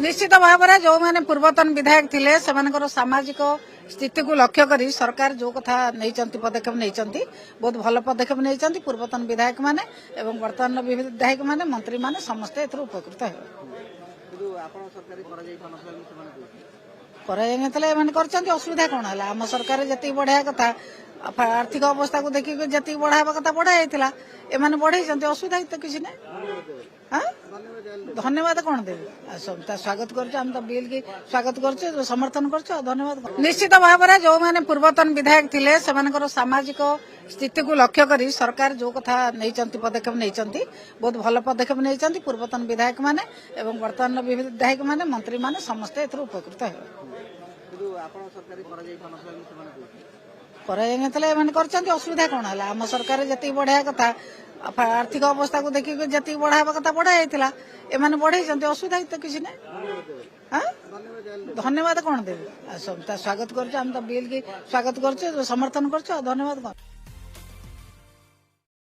निश्चित भाव में जो मैंने पूर्वतन विधायक थे सामाजिक स्थिति को लक्ष्य कर सरकार जो कथा नहीं पदक्षेप नहीं बहुत भल पदक्षेप नहीं पूर्वतन विधायक माने एवं वर्तमान विधायक माने मंत्री माने समस्ते एथर उपकृत हो असुविधा कौन है आम सरकार जी बढ़ाया कथा आर्थिक अवस्था को देखिए जी बढ़ावा कथा बढ़ाई एम बढ़ाई असुविधा तो किसी ना हाँ धन्यवाद कौन देवी स्वागत कर बिल की स्वागत कर समर्थन कर धन्यवाद निश्चित भाव में जो मैंने पूर्वतन विधायक थे सामाजिक स्थिति को लक्ष्य कर सरकार जो कथा नहीं पदक्षेप नहीं बहुत भल पदक्षेप नहीं पूर्वतन विधायक माने एवं वर्तमान विधायक माने मंत्री माने समस्ते एथर उपकृत हो असुविधा कौन है आम सरकार जी बढ़ाया कथा आर्थिक अवस्था को देखिए जी बढ़ावा कथा बढ़ाई एम बढ़ाई असुविधा तो किसी ना हाँ धन्यवाद कौन देवी स्वागत कर बिल की स्वागत कर समर्थन कर धन्यवाद कौन।